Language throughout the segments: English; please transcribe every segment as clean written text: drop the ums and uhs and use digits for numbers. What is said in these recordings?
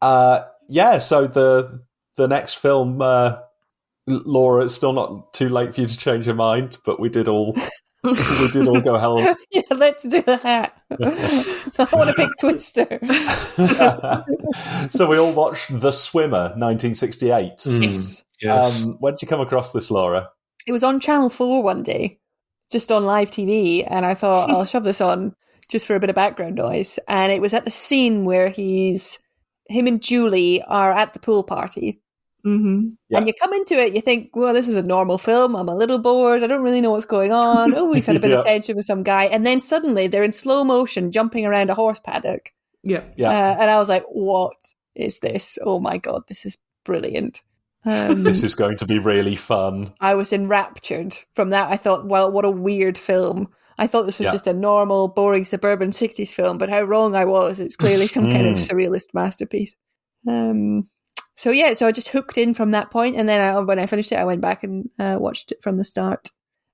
So the next film, Laura, it's still not too late for you to change your mind, but we did all go hell. Yeah, let's do that. I want to pick Twister. So we all watched The Swimmer, 1968. Yes. When did you come across this, Laura? It was on Channel 4 one day, just on live TV, and I thought I'll shove this on just for a bit of background noise. And it was at the scene where him and Julie are at the pool party. Mm-hmm. Yeah. And you come into it, you think, well, this is a normal film. I'm a little bored. I don't really know what's going on. Oh, he's had a bit of tension with some guy. And then suddenly they're in slow motion jumping around a horse paddock. Yeah. And I was like, what is this? Oh my God, this is brilliant. This is going to be really fun. I was enraptured from that. I thought, well, what a weird film. I thought this was just a normal, boring suburban 60s film, but how wrong I was. It's clearly some kind of surrealist masterpiece. So I just hooked in from that point, and then when I finished it, I went back and watched it from the start,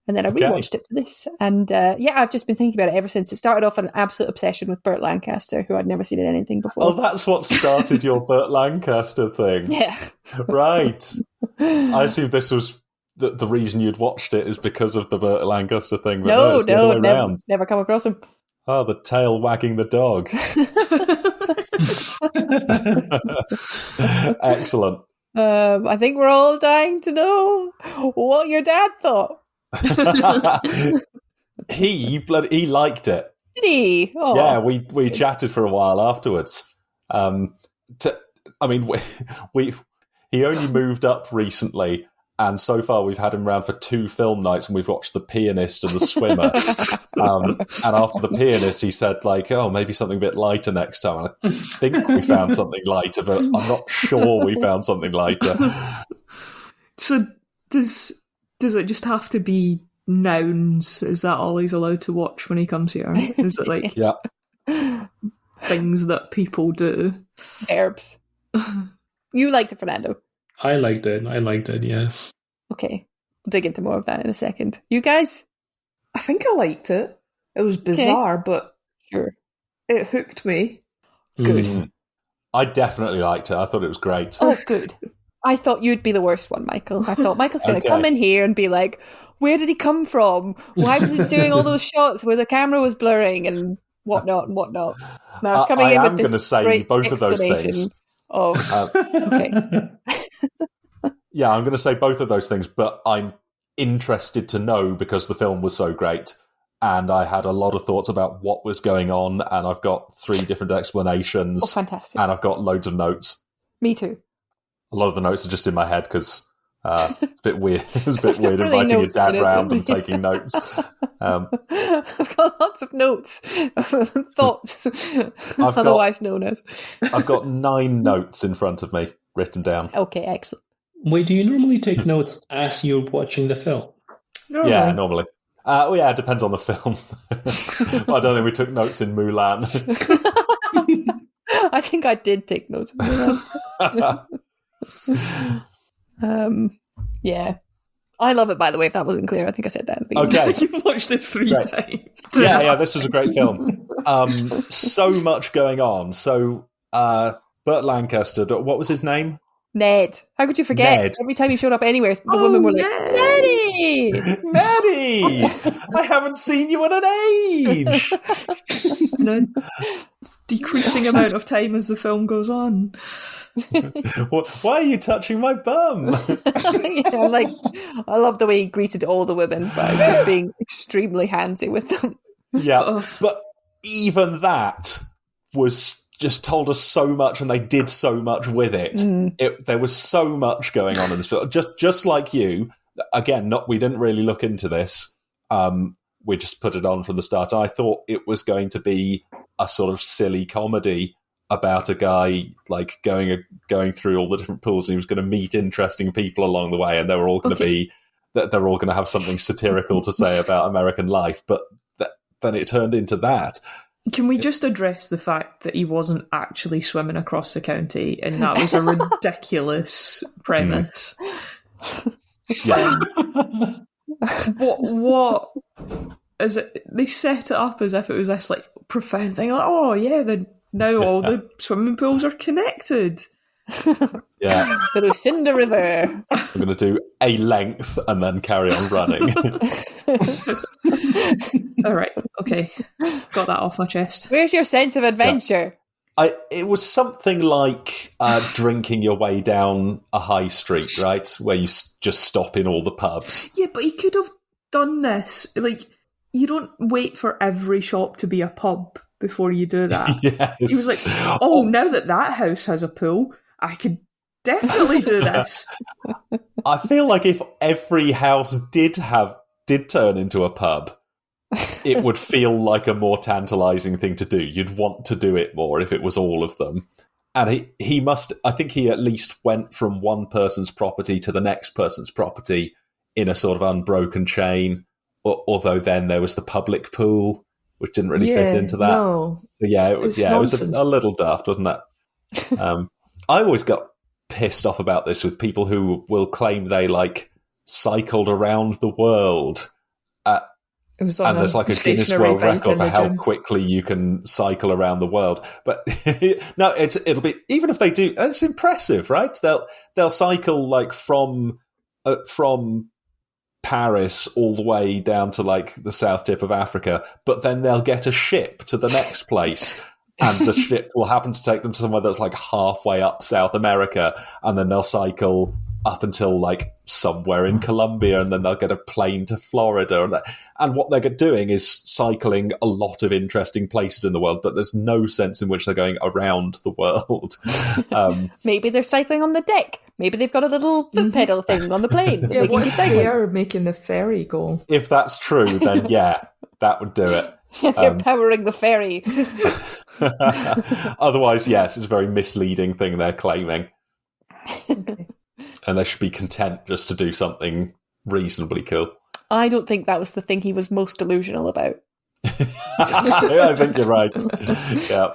and then I rewatched it for this. And I've just been thinking about it ever since. It started off an absolute obsession with Burt Lancaster, who I'd never seen in anything before. Oh, that's what started your Burt Lancaster thing. Yeah. Right. I assume this was the reason you'd watched it is because of the Burt Lancaster thing. But no, never come across him. Oh, the tail wagging the dog. Excellent. I think we're all dying to know what your dad thought. He liked it. Did he? Oh. Yeah, we chatted for a while afterwards. He only moved up recently, and so far we've had him around for 2 film nights, and we've watched The Pianist and The Swimmer. And after The Pianist, he said, like, oh, maybe something a bit lighter next time. And I think we found something lighter, but I'm not sure we found something lighter. So does it just have to be nouns? Is that all he's allowed to watch when he comes here? Is it like things that people do? Verbs. You liked it, Fernando? I liked it, yes. Okay. We'll dig into more of that in a second. You guys? I think I liked it. It was bizarre, but sure, it hooked me. Good. I definitely liked it. I thought it was great. Oh, good. I thought you'd be the worst one, Michael. I thought Michael's going to come in here and be like, where did he come from? Why was he doing all those shots where the camera was blurring and whatnot and whatnot? And I was coming in with this going to say both of those things. Okay. Yeah, I'm going to say both of those things, but I'm interested to know because the film was so great. And I had a lot of thoughts about what was going on, and I've got 3 different explanations. Oh, fantastic. And I've got loads of notes. Me too. A lot of the notes are just in my head because it's a bit weird. It's a bit weird inviting your dad round and taking notes. I've got lots of notes, thoughts, otherwise known as. I've got 9 notes in front of me written down. Okay, excellent. Wait, do you normally take notes as you're watching the film? Normally. Yeah, normally. It depends on the film. I don't think we took notes in Mulan. I think I did take notes in Mulan. Yeah. I love it, by the way, if that wasn't clear. I think I said that at the beginning. Okay. You've watched it 3 times. Yeah, this was a great film. So much going on. So, Burt Lancaster, what was his name? Ned. How could you forget? Ned. Every time he showed up anywhere, the women were like, Neddy! Neddy! I haven't seen you in an age! No. Decreasing amount of time as the film goes on. Why are you touching my bum? I love the way he greeted all the women by just being extremely handsy with them. Yeah, but even that was just told us so much, and they did so much with it. There was so much going on in this film. Just like you, again, we didn't really look into this. We just put it on from the start. I thought it was going to be a sort of silly comedy about a guy like going through all the different pools, and he was going to meet interesting people along the way, and they were all going to have something satirical to say about American life. But then it turned into that. Can we just address the fact that he wasn't actually swimming across the county, and that was a ridiculous premise? Yeah. What is it? They set it up as if it was this like profound thing. Like, oh yeah, the now all the swimming pools are connected. Yeah. The Lucinda River. I'm going to do a length and then carry on running. All right, okay. Got that off my chest. Where's your sense of adventure? It was something like drinking your way down a high street, right? Where you just stop in all the pubs. Yeah, but he could have done this. Like, you don't wait for every shop to be a pub before you do that. Yes. He was like, now that house has a pool, I could definitely do this. I feel like if every house did turn into a pub, it would feel like a more tantalizing thing to do. You'd want to do it more if it was all of them. And I think he at least went from one person's property to the next person's property in a sort of unbroken chain, although then there was the public pool, which didn't really fit into that. No, so it was a little daft, wasn't it? I always got pissed off about this with people who will claim they cycled around the world. And there's a Guinness World Record for how quickly you can cycle around the world. But no, it'll be, even if they do, it's impressive, right? They'll cycle from Paris all the way down to the south tip of Africa, but then they'll get a ship to the next place. And the ship will happen to take them to somewhere that's halfway up South America, and then they'll cycle up until somewhere in Colombia, and then they'll get a plane to Florida. And what they're doing is cycling a lot of interesting places in the world, but there's no sense in which they're going around the world. Maybe they're cycling on the deck. Maybe they've got a little foot pedal thing on the plane. Yeah, what if they are making the ferry go? If that's true, then yeah, that would do it. Yeah, they're powering the ferry. Otherwise, yes, it's a very misleading thing they're claiming. Okay. And they should be content just to do something reasonably cool. I don't think that was the thing he was most delusional about. I think you're right. Yeah.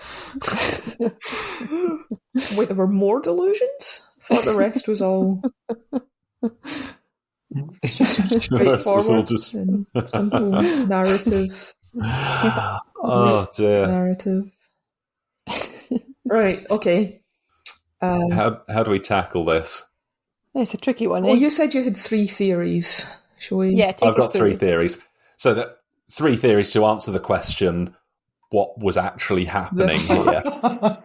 Wait, there were more delusions? I thought the rest was all straightforward and simple narrative. Oh dear. Narrative. Right, okay. How do we tackle this? It's a tricky one. Well, you said you had 3 theories. Shall we? Yeah, I've got 3 theories. So that 3 theories to answer the question, what was actually happening here?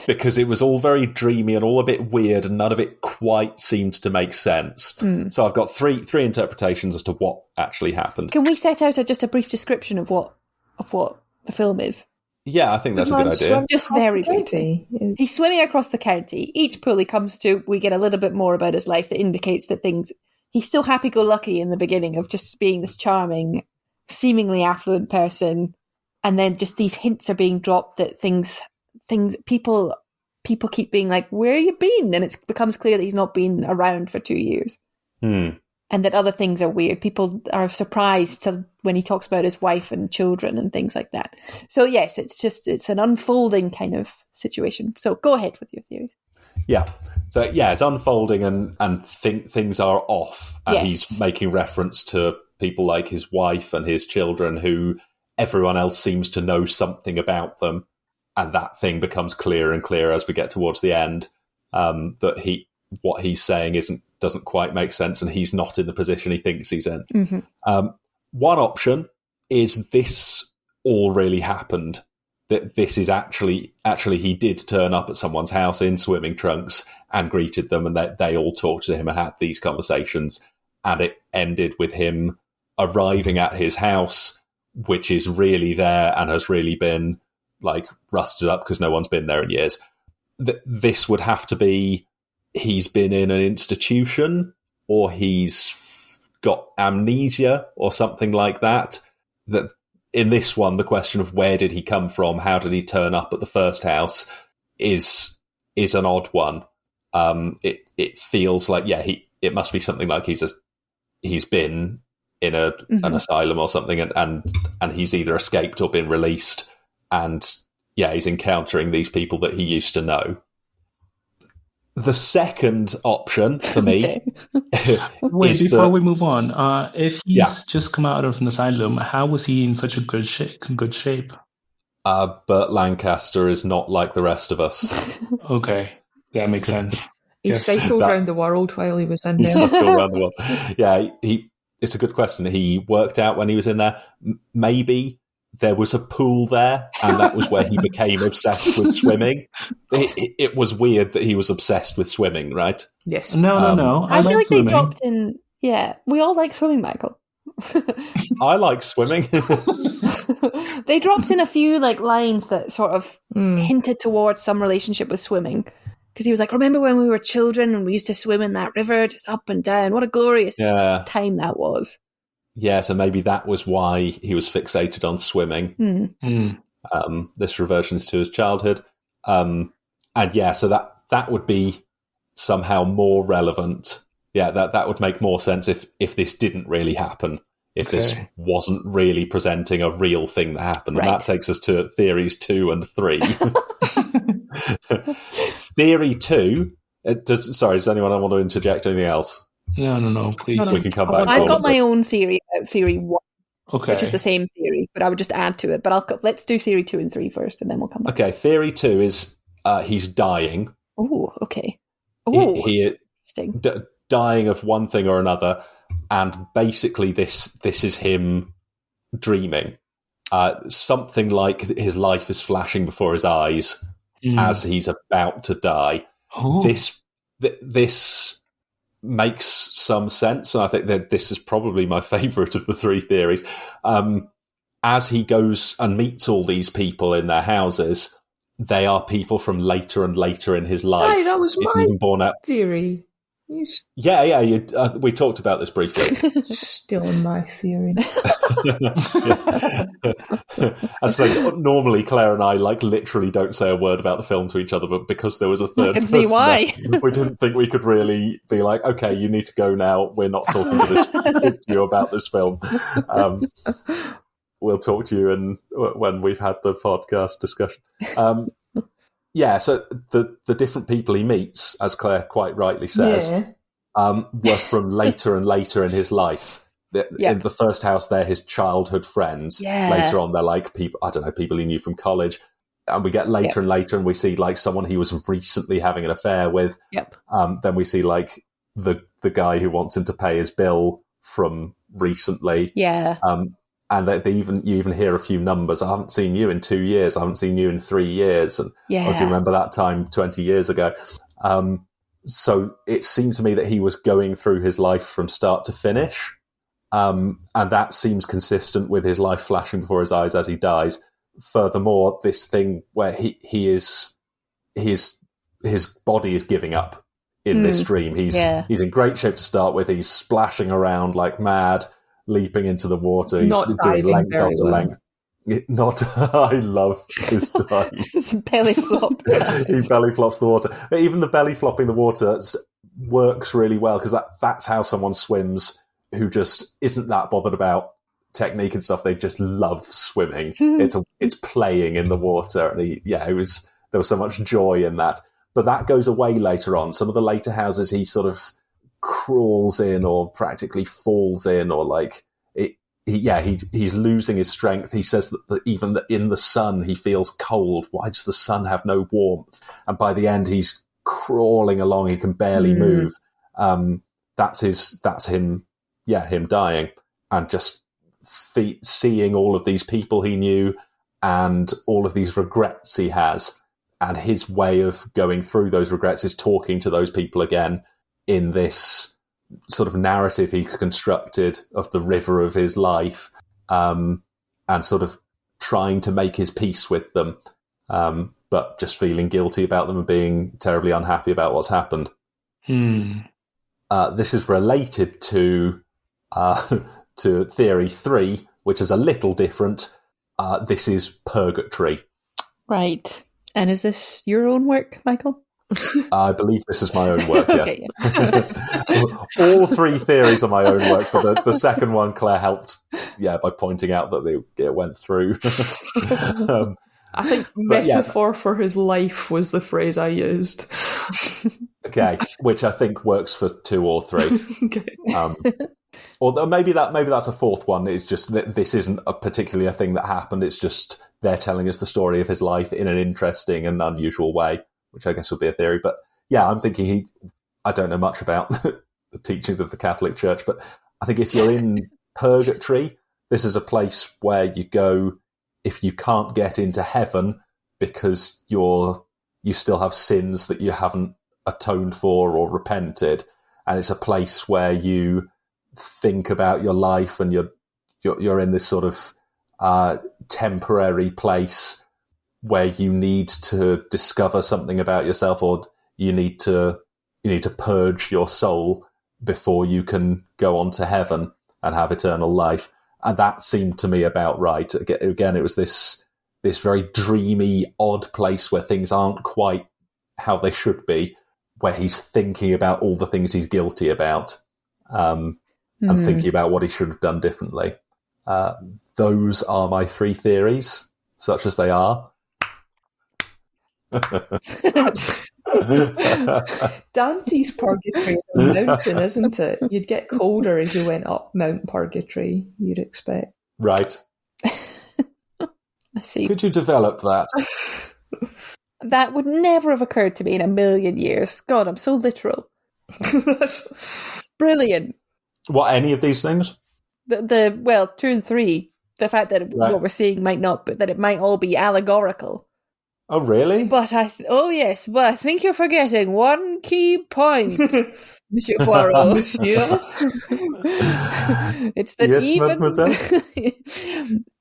Because it was all very dreamy and all a bit weird, and none of it quite seemed to make sense. So I've got three interpretations as to what actually happened. Can we set out just a brief description of what the film is? Yeah, I think that's a good idea. Just very briefly. He's swimming across the county. Each pool he comes to, we get a little bit more about his life that indicates that he's so happy-go-lucky in the beginning of just being this charming, seemingly affluent person, and then just these hints are being dropped that people keep being like, where have you been? And it becomes clear that he's not been around for 2 years. And that other things are weird. People are surprised when he talks about his wife and children and things like that. So yes, it's an unfolding kind of situation. So go ahead with your theories. Yeah. So yeah, it's unfolding and things are off. And he's making reference to people like his wife and his children who everyone else seems to know something about them. And that thing becomes clearer and clearer as we get towards the end. That what he's saying doesn't quite make sense, and he's not in the position he thinks he's in. One option is this all really happened. That this is actually he did turn up at someone's house in swimming trunks and greeted them, and they all talked to him and had these conversations, and it ended with him arriving at his house, which is really there and has really been rusted up because no one's been there in years. This would have to be he's been in an institution, or he's got amnesia or something like that. That in this one, the question of where did he come from, how did he turn up at the first house, is an odd one. It feels like it must be something like he's been in an asylum or something, and he's either escaped or been released, and he's encountering these people that he used to know. The second option for me Wait, before we move on, if he's just come out of an asylum, how was he in such a good shape? Burt Lancaster is not like the rest of us. Okay, that makes sense. He Yes. cycled around the world while he was in He there. cycled around the world. Yeah, it's a good question. He worked out when he was in there. Maybe there was a pool there, and that was where he became obsessed with swimming. It was weird that he was obsessed with swimming, right? Yes. No. I feel like swimming. they dropped in. Yeah, we all like swimming, Michael. I like swimming. They dropped in a few like lines that sort of hinted towards some relationship with swimming. Because he was like, remember when we were children and we used to swim in that river just up and down? What a glorious time that was. Yeah, so maybe that was why he was fixated on swimming. This reversions to his childhood. And yeah, so that would be somehow more relevant. Yeah, that would make more sense if this didn't really happen. If this wasn't really presenting a real thing that happened. Right. And that takes us to theories 2 and 3. Theory 2... does anyone want to interject anything else? No, please. We can come back to I've all got of my this. own theory about theory 1, which is the same theory, but I would just add to it. But let's do theory 2 and 3 first, and then we'll come back. Okay, theory 2 is he's dying. Oh, okay. Oh, He interesting. Dying of one thing or another, and basically this is him dreaming. Something like his life is flashing before his eyes as he's about to die. Oh. This makes some sense, and I think that this is probably my favourite of the 3 theories. As he goes and meets all these people in their houses, they are people from later and later in his life. Aye, that was It's my even born out. theory. Yeah. We talked about this briefly. Stealing my theory. And so normally Claire and I literally don't say a word about the film to each other, but because there was a third I can see person why. there, we didn't think we could really be like, okay, you need to go now. We're not talking to you about this film. We'll talk to you when we've had the podcast discussion. Yeah, so the different people he meets, as Claire quite rightly says, were from later and later in his life. In the first house, they're his childhood friends. Yeah. Later on, they're like people, I don't know, people he knew from college. And we get later and later, and we see like someone he was recently having an affair with. Yep. Then we see like the guy who wants him to pay his bill from recently. Yeah. And you even hear a few numbers. I haven't seen you in 2 years. I haven't seen you in 3 years. And do you remember that time 20 years ago? So it seemed to me that he was going through his life from start to finish. And that seems consistent with his life flashing before his eyes as he dies. Furthermore, this thing where his body is giving up in this dream. He's in great shape to start with. He's splashing around like mad, leaping into the water. He's doing length after length. I love his dive. It's a belly flop. He belly flops the water. But even the belly flopping the water works really well because that's how someone swims who just isn't that bothered about technique and stuff. They just love swimming. It's playing in the water, and there was so much joy in that. But that goes away later on. Some of the later houses, he sort of crawls in or practically falls in, or like he's losing his strength. He says that even in the sun he feels cold. Why does the sun have no warmth? And by the end he's crawling along. He can barely move. That's him. Yeah, him dying, and just seeing all of these people he knew and all of these regrets he has. And his way of going through those regrets is talking to those people again in this sort of narrative he's constructed of the river of his life, and sort of trying to make his peace with them, but just feeling guilty about them and being terribly unhappy about what's happened. This is related to theory 3, which is a little different. This is purgatory. Right. And is this your own work, Michael? I believe this is my own work, yes. Okay, yeah. All 3 theories are my own work, but the second one Claire helped by pointing out that it went through. I think metaphor for his life was the phrase I used. Okay, which I think works for 2 or 3. Okay. Or maybe that's a fourth one. It's just that this isn't particularly a thing that happened. It's just they're telling us the story of his life in an interesting and unusual way, which I guess would be a theory. But yeah, I'm thinking I don't know much about the teachings of the Catholic Church, but I think if you're in purgatory, this is a place where you go if you can't get into heaven because you still have sins that you haven't atoned for or repented, and it's a place where you think about your life and you're in this sort of temporary place where you need to discover something about yourself, or you need to purge your soul before you can go on to heaven and have eternal life. And that seemed to me about right. Again, it was this very dreamy, odd place where things aren't quite how they should be, where he's thinking about all the things he's guilty about, and thinking about what he should have done differently. Those are my three theories, such as they are. Dante's Purgatory is a mountain, isn't it? You'd get colder as you went up Mount Purgatory, you'd expect. Right. I see. Could you develop that? That would never have occurred to me in a million years. God, I'm so literal. Brilliant. What, any of these things? Well, 2 and 3. The fact that what we're seeing might not, but that it might all be allegorical. Oh, really? But yes, but I think you're forgetting one key point, Monsieur Poirot. Monsieur. It's that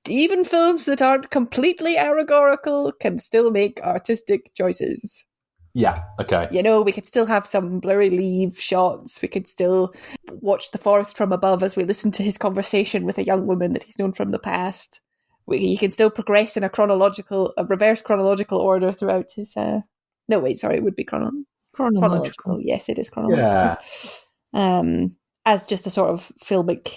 even films that aren't completely allegorical can still make artistic choices. Yeah, okay. We could still have some blurry leaf shots. We could still watch the forest from above as we listen to his conversation with a young woman that he's known from the past. He can still progress in a reverse chronological order throughout his... it would be chronological. Yes, it is chronological. Yeah. As just a sort of filmic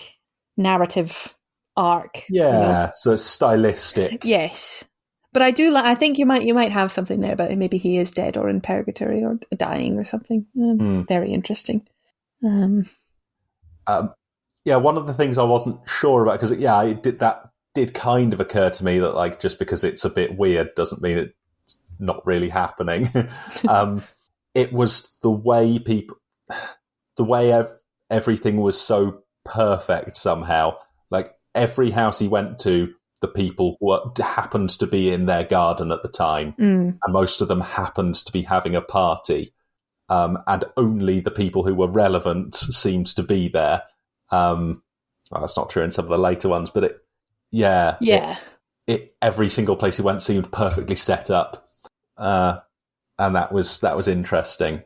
narrative arc. Yeah, so it's stylistic. Yes. But I think you might have something there, but maybe he is dead or in purgatory or dying or something. Very interesting. One of the things I wasn't sure about, because that did kind of occur to me that, like, just because it's a bit weird doesn't mean it's not really happening. It was the way everything was so perfect somehow. Like, every house he went to, the people happened to be in their garden at the time, and most of them happened to be having a party, and only the people who were relevant seemed to be there. That's not true in some of the later ones, but every single place he went seemed perfectly set up, and that was interesting.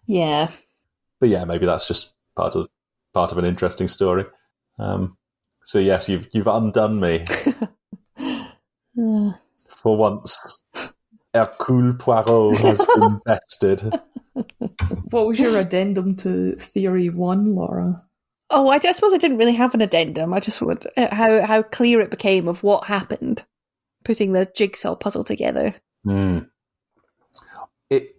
Yeah, but yeah, maybe that's just part of an interesting story. So yes, you've undone me. For once, Hercule Poirot has been bested. What was your addendum to Theory 1, Laura? Oh, I suppose I didn't really have an addendum. I just wanted how clear it became of what happened, putting the jigsaw puzzle together. In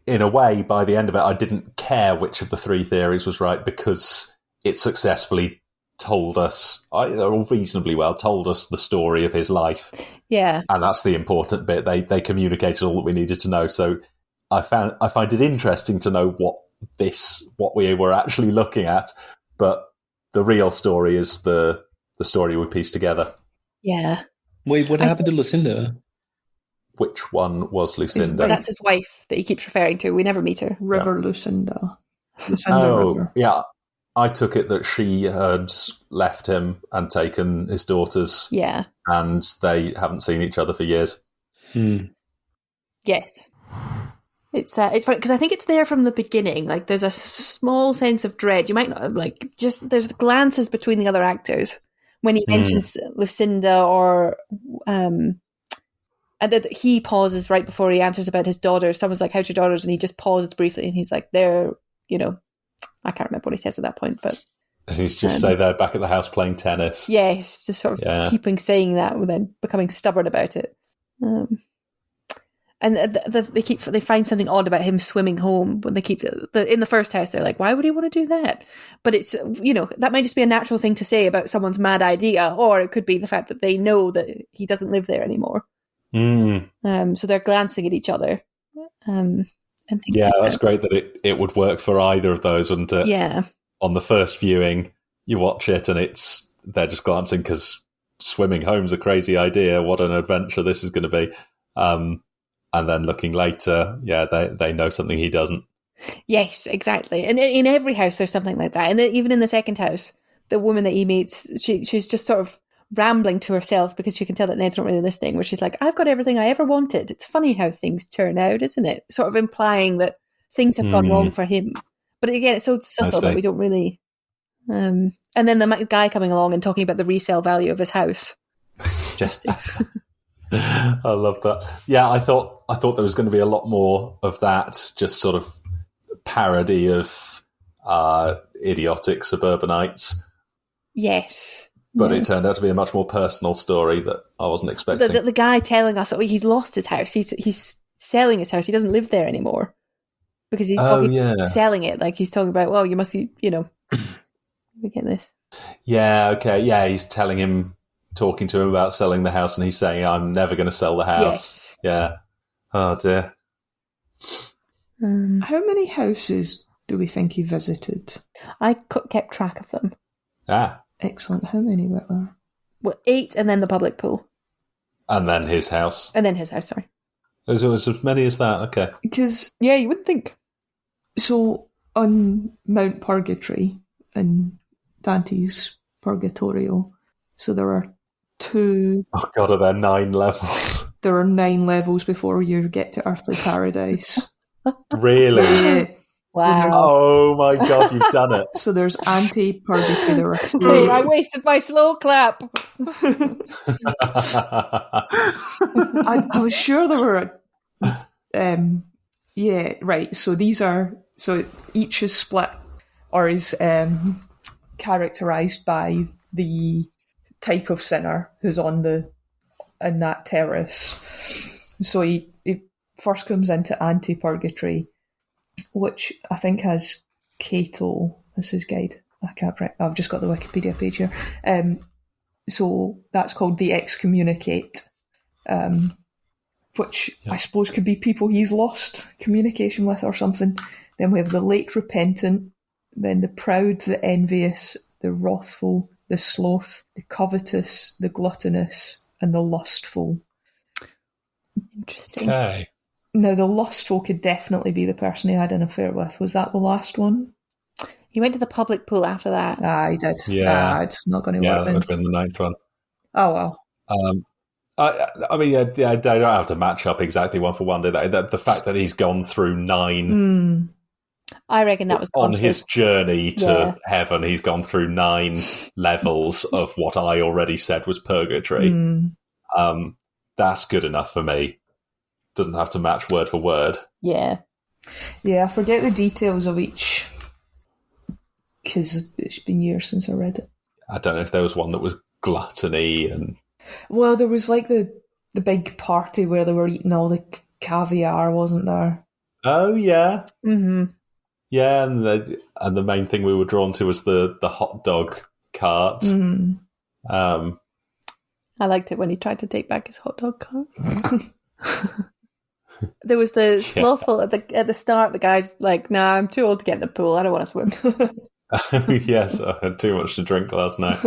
a way, by the end of it, I didn't care which of the three theories was right, because it successfully told us, reasonably well, told us the story of his life. Yeah. And that's the important bit. They communicated all that we needed to know. So I find it interesting to know what we were actually looking at, but the real story is the story we pieced together. Yeah. Wait, what happened to Lucinda? Which one was Lucinda? That's his wife that he keeps referring to. We never meet her. River Lucinda. River. Yeah. I took it that she had left him and taken his daughters. Yeah. And they haven't seen each other for years. Yes. It's funny because I think it's there from the beginning. Like, there's a small sense of dread. You might not, there's glances between the other actors when he mentions Lucinda, or and that he pauses right before he answers about his daughter. Someone's like, "How's your daughters?" And he just pauses briefly, and he's like, "They're, I can't remember what he says at that point, but he's just say they're back at the house playing tennis." Yeah, he's just sort of keeping saying that and then becoming stubborn about it. And they find something odd about him swimming home when they keep in the first house. They're like, why would he want to do that? But it's, that might just be a natural thing to say about someone's mad idea, or it could be the fact that they know that he doesn't live there anymore. So they're glancing at each other. And that's great that it would work for either of those, wouldn't it? Yeah. On the first viewing, you watch it and they're just glancing because swimming home's a crazy idea. What an adventure this is going to be. And then looking later, they know something he doesn't. Yes, exactly. And in every house, there's something like that. And even in the second house, the woman that he meets, she's just sort of rambling to herself because she can tell that Ned's not really listening, where she's like, I've got everything I ever wanted. It's funny how things turn out, isn't it? Sort of implying that things have gone wrong for him. But again, it's so subtle that we don't really... and then the guy coming along and talking about the resale value of his house. Just... I love that. Yeah, I thought there was going to be a lot more of that, just sort of parody of idiotic suburbanites. Yes. But it turned out to be a much more personal story that I wasn't expecting. The guy telling us that he's lost his house. He's selling his house. He doesn't live there anymore because he's selling it. Like he's talking about, well, you must, we get this. Yeah, okay. Yeah, he's talking to him about selling the house, and he's saying, I'm never going to sell the house. Yes. Yeah. Oh, dear. How many houses do we think he visited? I kept track of them. Excellent. How many were there? Well, 8, and then the public pool. And then his house. Sorry. There was as many as that, okay. Because... Yeah, you would think. So, on Mount Purgatory, in Dante's Purgatorio, so there are 2... Oh, God, are there 9 levels? There are 9 levels before you get to earthly paradise. Really? Yeah. Wow. Oh my God, you've done it. So there's anti-purgatory. There are 2. Great, I wasted my slow clap. I was sure there were... yeah, right. So each is split or is characterised by the type of sinner who's in that terrace. So he first comes into anti-purgatory, which I think has Cato as his guide. I've just got the Wikipedia page here. So that's called the excommunicate, which I suppose could be people he's lost communication with or something. Then we have the late repentant, then the proud, the envious, the wrathful, the sloth, the covetous, the gluttonous, and the lustful. Interesting. Okay. Now, the lustful could definitely be the person he had an affair with. Was that the last one? He went to the public pool after that. He did. Yeah. It's not going to work. work. That would have been the 9th one. Oh, well. I mean, they don't have to match up exactly one for one, do they? The fact that he's gone through 9... I reckon that was on his journey to heaven. He's gone through 9 levels of what I already said was purgatory. That's good enough for me. Doesn't have to match word for word. Yeah. Yeah, I forget the details of each because it's been years since I read it. I don't know if there was one that was gluttony and... Well, there was like the big party where they were eating all the caviar, wasn't there? Oh, yeah. Mm-hmm. Yeah, and the main thing we were drawn to was the hot dog cart. Mm-hmm. I liked it when he tried to take back his hot dog cart. There was the slothful at the start. The guy's like, "Nah, I'm too old to get in the pool. I don't want to swim." Yes, I had too much to drink last night.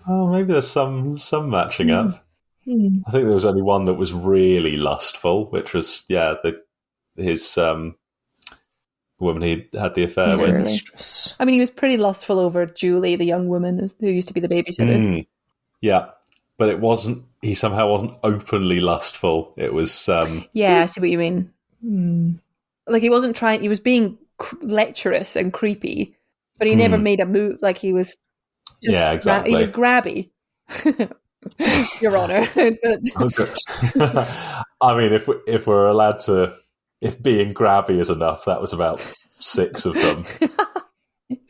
Oh, maybe there's some matching up. I think there was only one that was really lustful, which was his woman he had the affair with. Really. I mean, he was pretty lustful over Julie, the young woman who used to be the babysitter. Yeah, but it wasn't. He somehow wasn't openly lustful. It was. Yeah, I see what you mean. Like he wasn't trying. He was being lecherous and creepy, but he never made a move. Like he was. Yeah, exactly. He was grabby. Your Honour. I mean, if we're allowed to, if being grabby is enough, that was about 6 of them.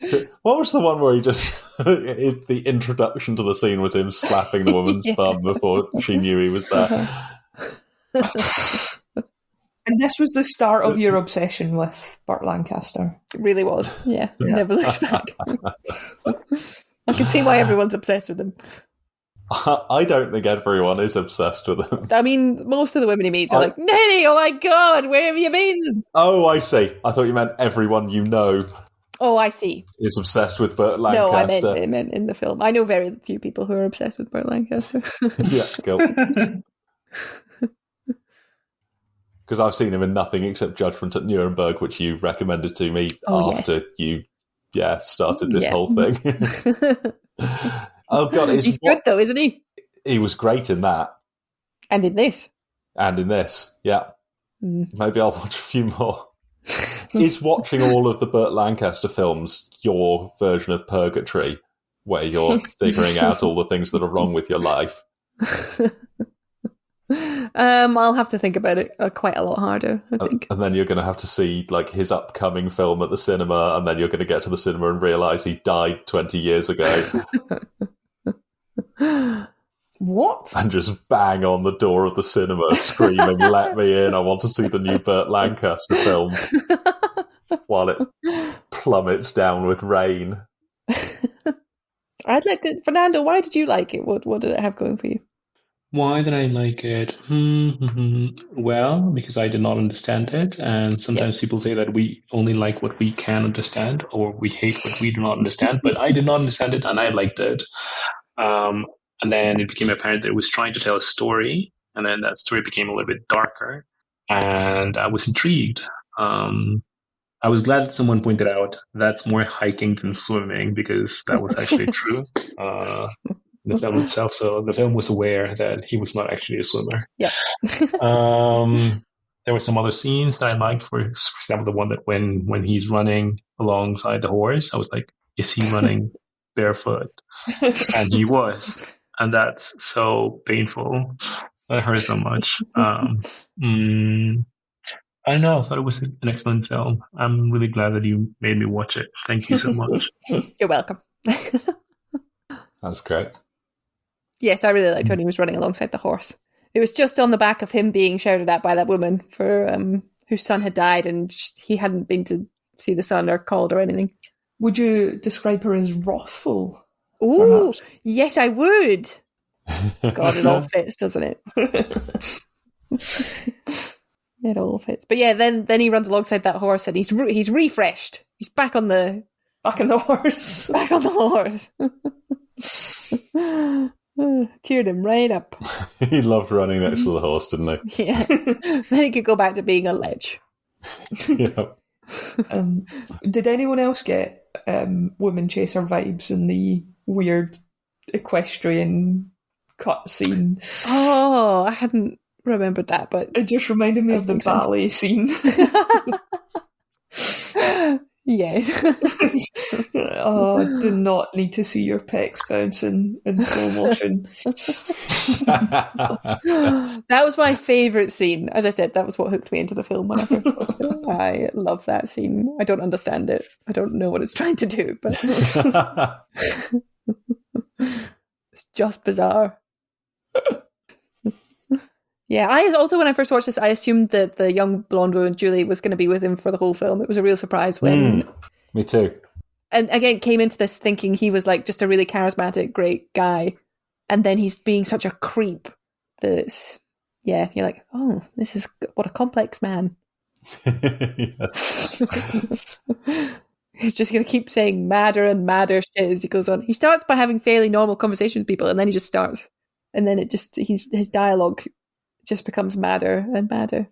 So, what was the one where he just the introduction to the scene was him slapping the woman's bum before she knew he was there? And this was the start of your obsession with Burt Lancaster. It really was. Yeah. Never looked back. I can see why everyone's obsessed with him. I don't think everyone is obsessed with him. I mean, most of the women he meets are like, Nelly, oh my God, where have you been? Oh, I see. I thought you meant everyone you know. Oh, I see. Is obsessed with Burt Lancaster. No, I meant in the film. I know very few people who are obsessed with Burt Lancaster. Yeah, cool. Because I've seen him in nothing except Judgment at Nuremberg, which you recommended to me after you started this whole thing. Oh, God. He's good, though, isn't he? He was great in that. And in this. Yeah. Maybe I'll watch a few more. Is watching all of the Burt Lancaster films your version of purgatory, where you're figuring out all the things that are wrong with your life? I'll have to think about it quite a lot harder, I think. And then you're going to have to see like his upcoming film at the cinema, and then you're going to get to the cinema and realise he died 20 years ago. What? And just bang on the door of the cinema screaming, "Let me in, I want to see the new Burt Lancaster film," while it plummets down with rain. I'd like to... Fernando, why did you like it? What did it have going for you? Why did I like it? Well, because I did not understand it. And sometimes people say that we only like what we can understand, or we hate what we do not understand. But I did not understand it, and I liked it. And then it became apparent that it was trying to tell a story. And then that story became a little bit darker. And I was intrigued. I was glad that someone pointed out that's more hiking than swimming, because that was actually true. The film itself, so the film was aware that he was not actually a swimmer. Yeah. There were some other scenes that I liked. For example, the one that when he's running alongside the horse, I was like, is he running barefoot? And he was, and that's so painful. That hurt so much. I don't know. I thought it was an excellent film. I'm really glad that you made me watch it. Thank you so much. You're welcome. That's great. Yes, I really liked when he was running alongside the horse. It was just on the back of him being shouted at by that woman for whose son had died, and he hadn't been to see the son or called or anything. Would you describe her as wrathful? Oh, yes, I would. God, it all fits, doesn't it? It all fits. But yeah, then he runs alongside that horse, and he's refreshed. He's back on the horse. Back on the horse. Cheered him right up. He loved running next to the horse, didn't he? Yeah. Then he could go back to being a ledge. Yeah. Did anyone else get woman chaser vibes in the weird equestrian cutscene? Oh, I hadn't remembered that, but it just reminded me of the ballet scene. Yes. Oh, I do not need to see your pecs bouncing in slow motion. That was my favourite scene. As I said, that was what hooked me into the film when I first watched it. I love that scene. I don't understand it. I don't know what it's trying to do, but it's just bizarre. Yeah, I also, when I first watched this, I assumed that the young blonde woman, Julie, was going to be with him for the whole film. It was a real surprise when... Me too. And again, came into this thinking he was like just a really charismatic, great guy. And then he's being such a creep that it's... Yeah, you're like, oh, this is... What a complex man. He's just going to keep saying madder and madder shit as he goes on. He starts by having fairly normal conversations with people, and then he just starts. And then it just... his dialogue... just becomes madder and madder.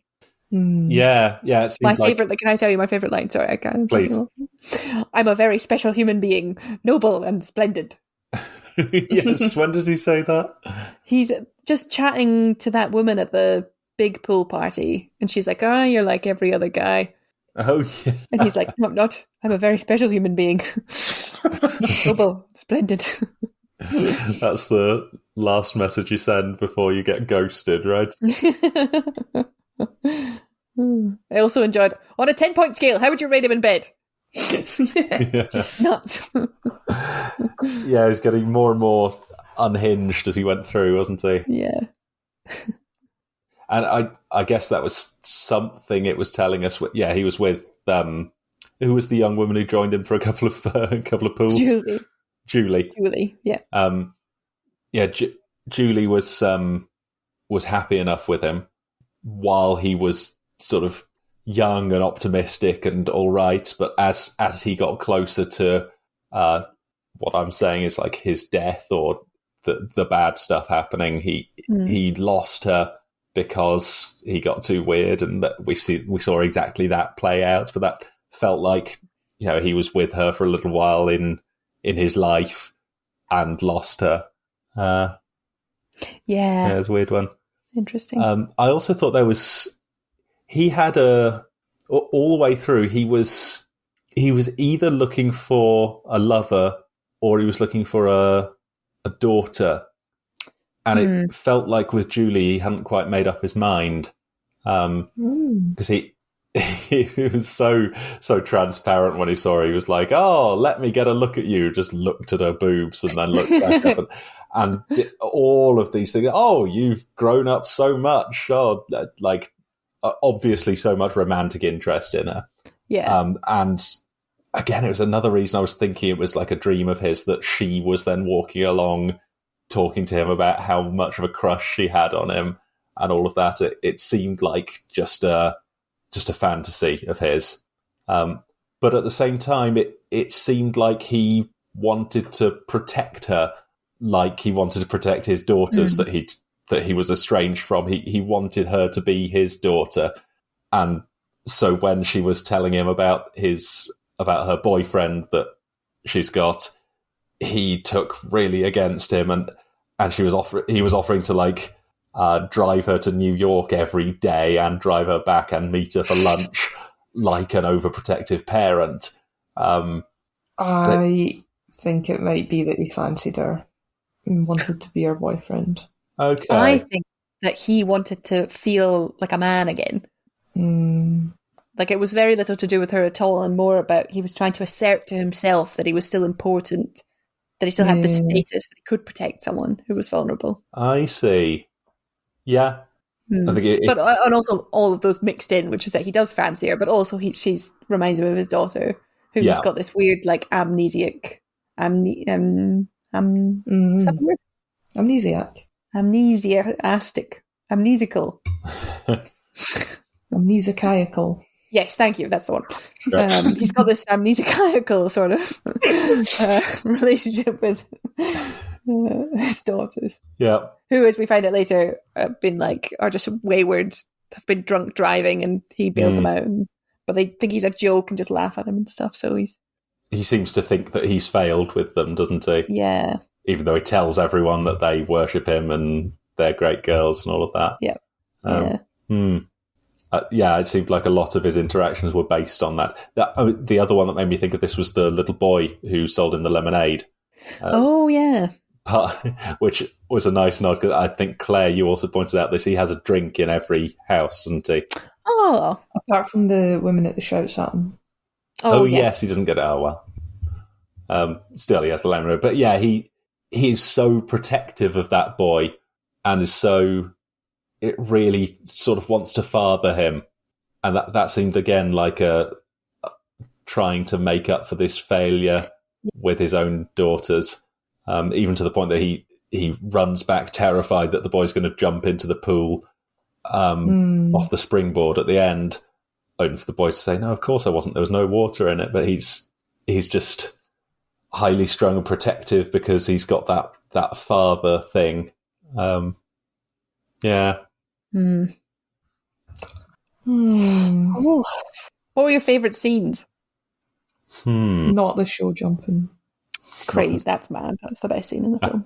Yeah. It my favorite. Can I tell you my favorite line? Sorry, I can't. Please. I'm a very special human being, noble and splendid. Yes. When did he say that? He's just chatting to that woman at the big pool party, and she's like, "Oh, you're like every other guy." Oh yeah. And he's like, "No, I'm not. I'm a very special human being, noble, splendid." That's the last message you send before you get ghosted, right? I also enjoyed, on a 10-point scale, how would you rate him in bed? Yeah. Just nuts. Yeah, he's getting more and more unhinged as he went through, wasn't he? Yeah. And I guess that was something it was telling us. Yeah, he was with who was the young woman who joined him for a couple of pools? Julie. Yeah. Julie was happy enough with him while he was sort of young and optimistic and all right. But as he got closer to what I'm saying is like his death or the bad stuff happening, he lost her because he got too weird, and that we saw exactly that play out. But that felt like, you know, he was with her for a little while in his life and lost her. Yeah, it was a weird one. Interesting. I also thought he had all the way through, he was either looking for a lover or he was looking for a daughter. And it felt like with Julie, he hadn't quite made up his mind. Because he was so transparent when he saw her. He was like, "Oh, let me get a look at you." Just looked at her boobs and then looked back up and did all of these things. "Oh, you've grown up so much." Oh, like obviously so much romantic interest in her. Yeah. And again, it was another reason I was thinking it was like a dream of his, that she was then walking along talking to him about how much of a crush she had on him and all of that. It seemed like just a fantasy of his. But at the same time, it seemed like he wanted to protect her, like he wanted to protect his daughters that he was estranged from. He wanted her to be his daughter. And so when she was telling him about her boyfriend that she's got, he took really against him, and he was offering to like drive her to New York every day and drive her back and meet her for lunch like an overprotective parent. I think it might be that he fancied her and wanted to be her boyfriend. Okay. I think that he wanted to feel like a man again. Like it was very little to do with her at all, and more about he was trying to assert to himself that he was still important, that he still had the status that he could protect someone who was vulnerable. I see. Yeah. I think and also all of those mixed in, which is that he does fancy her, but also she's reminds him of his daughter, who's got this weird like amnesiac. Is that the word? Amnesiac. Amnesical. Amnesiacal. Yes, thank you. That's the one. He's got this amnesiacal sort of relationship with his daughters. Yeah. Who, as we find out later, are just wayward, have been drunk driving, and he bailed them out. But they think he's a joke and just laugh at him and stuff. So he seems to think that he's failed with them, doesn't he? Yeah. Even though he tells everyone that they worship him and they're great girls and all of that. Yeah. It seemed like a lot of his interactions were based on that. The other one that made me think of this was the little boy who sold him the lemonade. Which was a nice nod, because I think, Claire, you also pointed out this. He has a drink in every house, doesn't he? Oh. Apart from the women at the shouts at him. Yes, he doesn't get it. Oh, well. Still, he has the lemonade. But yeah, he's so protective of that boy, and is so... It really sort of wants to father him. And that seemed, again, like trying to make up for this failure with his own daughters, even to the point that he runs back terrified that the boy's going to jump into the pool off the springboard at the end, only for the boy to say, "No, of course I wasn't. There was no water in it." But he's just highly strung and protective because he's got that father thing. Yeah. What were your favourite scenes? Not the show jumping. Crazy, that's mad. That's the best scene in the film.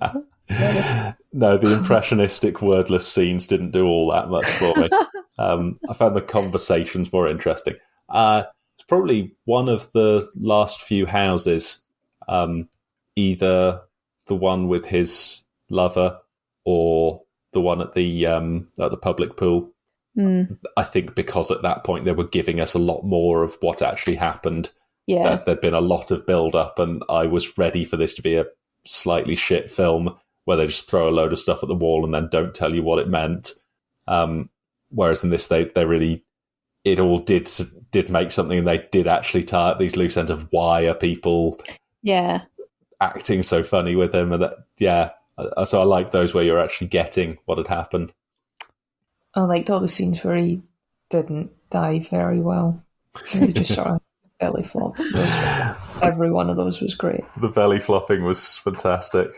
No, the impressionistic wordless scenes didn't do all that much for me. I found the conversations more interesting. It's probably one of the last few houses, either the one with his lover or the one at the public pool. I think because at that point they were giving us a lot more of what actually happened. Yeah. There'd been a lot of build-up, and I was ready for this to be a slightly shit film where they just throw a load of stuff at the wall and then don't tell you what it meant. whereas in this, they really, it all did make something, and they did actually tie up these loose ends of why are people acting so funny with him, and so I like those where you're actually getting what had happened. I liked all the scenes where he didn't die very well. He just sort of belly flopped. Every one of those was great. The belly flopping was fantastic.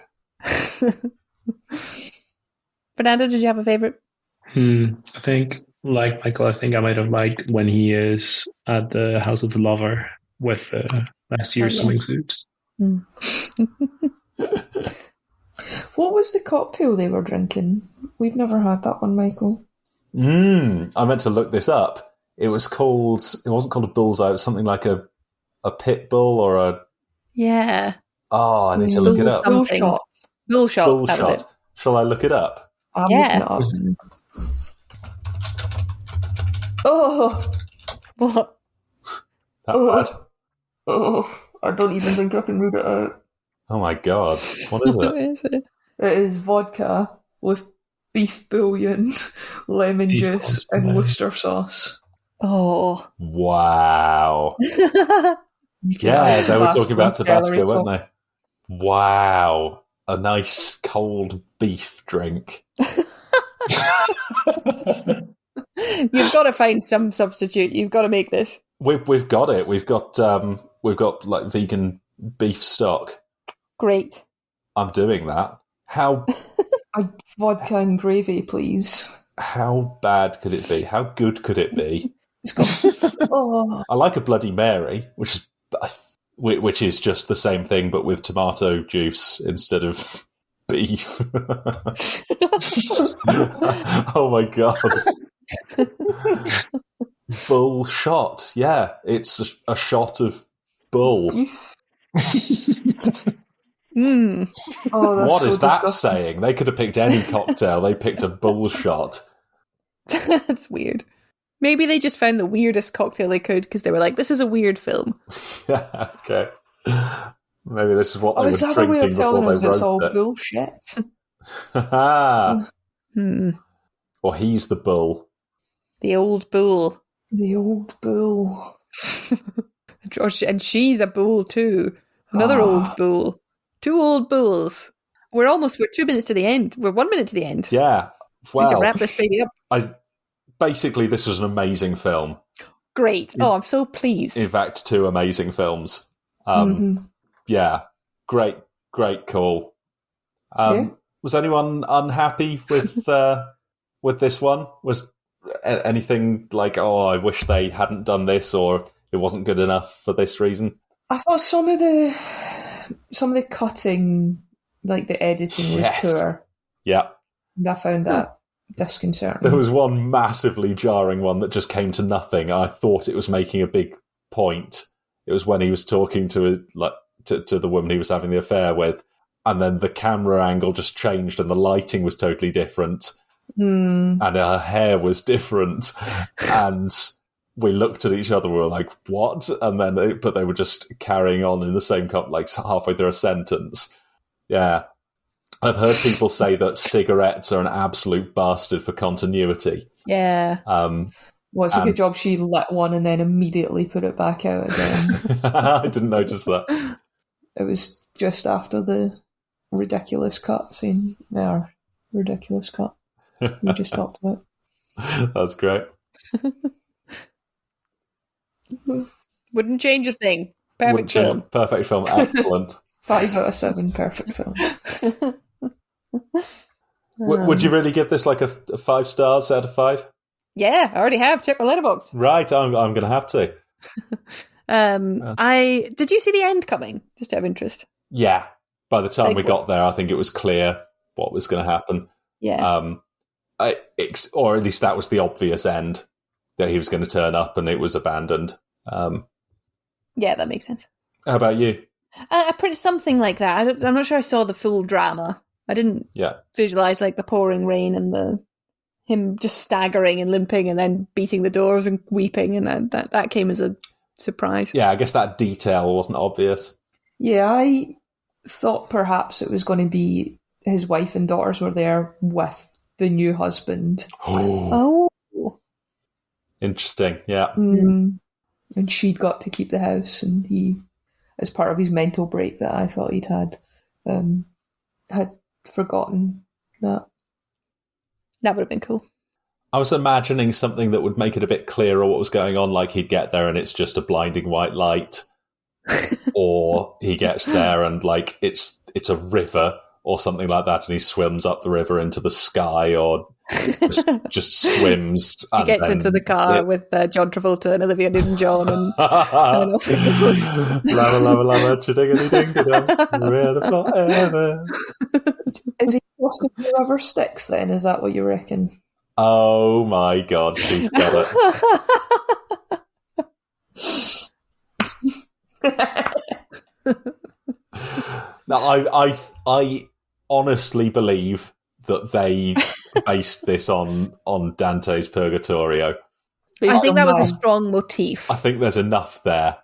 Fernando, did you have a favourite? I think, like Michael, I think I might have liked when he is at the house of the lover with last year's swimming suit. What was the cocktail they were drinking? We've never had that one, Michael. I meant to look this up. It wasn't called a bullseye. It was something like a pit bull or a... Yeah. Oh, I need to look it up. Bull shot. Bull shot, that was it. Shall I look it up? I'm looking it up. Oh! What? That bad? Oh, I don't even think I can read it out. Oh my god. What is What it? is it? It is vodka with beef bouillon, lemon Beef juice, and consomme. Worcester sauce. Oh. Wow. You can Yeah, add they were talking about celery Tabasco, weren't top. they? Wow. A nice cold beef drink. You've got to find some substitute. You've got to make this. We've got it. We've got like vegan beef stock. Great. I'm doing that. How Vodka and gravy, please. how bad could it be? How good could it be? It's got. Oh, I like a Bloody Mary, which is just the same thing but with tomato juice instead of beef. Oh my god. Bull shot. Yeah, it's a shot of bull. Mm. oh that's What so is that disgusting. saying? They could have picked any cocktail. They picked a bull shot. That's weird. Maybe they just found the weirdest cocktail they could because they were like, this is a weird film. Yeah, okay. Maybe this is what Oh, they is were that a way drinking of telling before us they it's all wrote it. bullshit? Hmm. Or he's the bull. The old bull. The old bull. And she's a bull too. Another old bull. Two old bulls. We're 2 minutes to the end. We're 1 minute to the end. Yeah. We need to Well, wrap this baby up. basically, this was an amazing film. Great. Oh, I'm so pleased. In fact, 2 amazing films. Mhm. Yeah. Great call. Yeah. Was anyone unhappy with this one? Was anything like, oh, I wish they hadn't done this, or it wasn't good enough for this reason? I thought some of the cutting, like the editing, was Yes. poor. Yeah. And I found that disconcerting. There was one massively jarring one that just came to nothing. I thought it was making a big point. It was when he was talking to the woman he was having the affair with, and then the camera angle just changed and the lighting was totally different. And her hair was different, and we looked at each other. We were like, "What?" And then, but they were just carrying on in the same like halfway through a sentence. Yeah, I've heard people say that cigarettes are an absolute bastard for continuity. Yeah. Well, it's a good job she lit one and then immediately put it back out again. I didn't notice that. It was just after the ridiculous cut scene. There, ridiculous cut. We just talked about. That's great. Wouldn't change a thing. Perfect film. Perfect film. Excellent. 5 out of 7, perfect film. Would you really give this like a 5 stars out of 5? Yeah, I already have. Check my letterbox. Right, I'm going to have to. Did you see the end coming? Just out of interest. Yeah. By the time Like we got there, I think it was clear what was going to happen. Yeah. Or at least that was the obvious end, that he was going to turn up and it was abandoned. Yeah, that makes sense. How about you? Pretty something like that. I'm not sure I saw the full drama. I didn't visualize like the pouring rain and him just staggering and limping and then beating the doors and weeping, and that came as a surprise. Yeah, I guess that detail wasn't obvious. Yeah, I thought perhaps it was going to be his wife and daughters were there with the new husband. Oh. Interesting, yeah. And she'd got to keep the house, and he, as part of his mental break that I thought he'd had forgotten that. That would have been cool. I was imagining something that would make it a bit clearer what was going on, like he'd get there and it's just a blinding white light, or he gets there and like it's a river or something like that, and he swims up the river into the sky, or just swims. He gets into the car with John Travolta and Olivia Newton-John, and off it goes. Lava, lava, lava, chidiggity ding dong, together forever. Is he crossing the river Styx then? Is that what you reckon? Oh my God, she's got it. Now, I honestly believe that they based this on Dante's Purgatorio. I think that was a strong motif. I think there's enough there.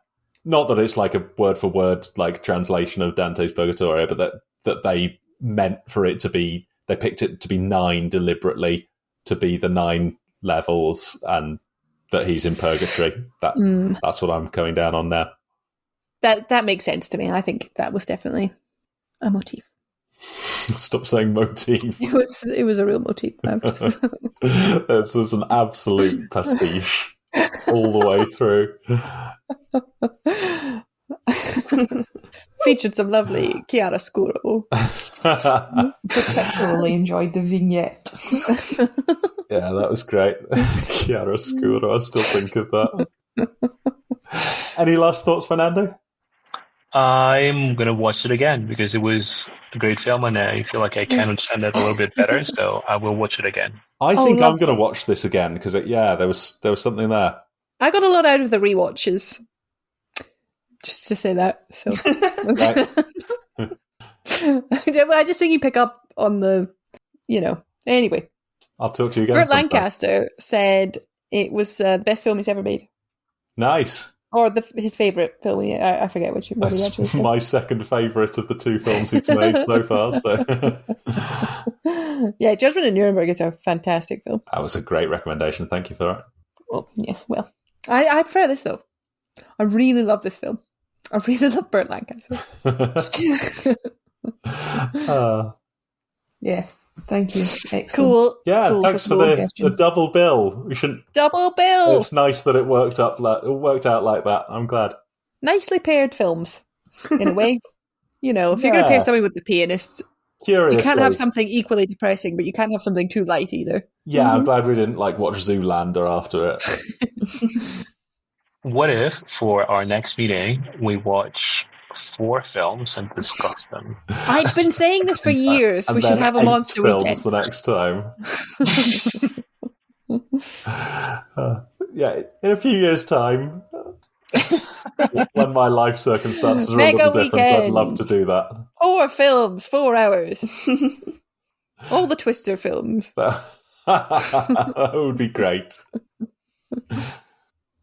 Not that it's like a word for word like translation of Dante's Purgatorio, but that they meant for it to be. They picked it to be 9 deliberately, to be the 9 levels, and that he's in purgatory. That's what I'm going down on now. That makes sense to me. I think that was definitely a motif. Stop saying motif. It was a real motif. This was an absolute pastiche all the way through. Featured some lovely chiaroscuro. Particularly enjoyed the vignette. Yeah, that was great. Chiaroscuro, I still think of that. Any last thoughts, Fernando? I'm going to watch it again because it was a great film, and I feel like I can understand it a little bit better, so I will watch it again. I think I'm going to watch this again because, there was something there. I got a lot out of the rewatches. Just to say that. So I just think you pick up on the, Anyway. I'll talk to you again. Burt Lancaster said it was the best film he's ever made. Nice. Or his favourite film. I forget what he actually said. My second favourite of the 2 films he's made so far. So. Yeah, Judgment in Nuremberg is a fantastic film. That was a great recommendation. Thank you for that. Well, yes. Well, I prefer this though. I really love this film. I really love Burt Lancaster. Yeah, thank you. Excellent. Cool. Yeah, cool. Thanks for the double bill. We shouldn't double bill. It's nice that it worked out like that. I'm glad. Nicely paired films, in a way. If you're going to pair something with The Pianist, curiously, you can't have something equally depressing, but you can't have something too light either. Yeah, I'm glad we didn't watch Zoolander after it. What if, for our next meeting, we watch 4 films and discuss them? I've been saying this for years. We should have a monster weekend. The next time. In a few years' time, when my life circumstances are a little different, I'd love to do that. 4 films, 4 hours. All the Twister films. That would be great.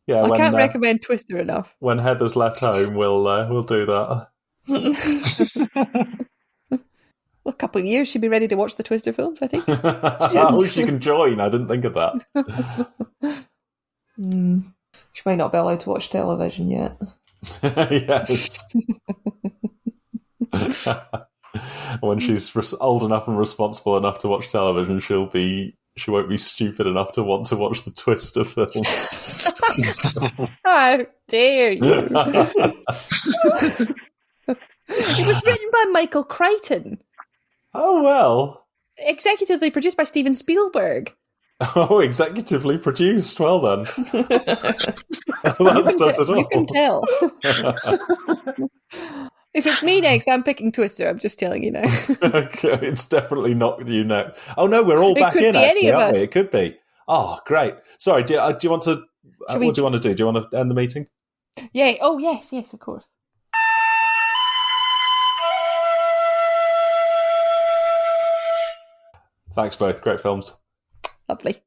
Yeah, I can't recommend Twister enough. When Heather's left home, we'll do that. Well, a couple of years, she'd be ready to watch the Twister films, I think. I wish you can join. I didn't think of that. She might not be allowed to watch television yet. Yes. When she's old enough and responsible enough to watch television, she won't be stupid enough to want to watch the Twister film. How dare you? It was written by Michael Crichton. Oh, well. Executively produced by Steven Spielberg. Oh, executively produced. Well done. That says it all. You can tell. If it's me next, I'm picking Twister. I'm just telling you now. Okay, it's definitely not you next. Oh no, we're all back in. Actually, aren't we? It could be. Oh, great. Sorry. Do you want to? What do you want to do? Do you want to end the meeting? Yeah. Oh, yes, of course. Thanks, both. Great films. Lovely.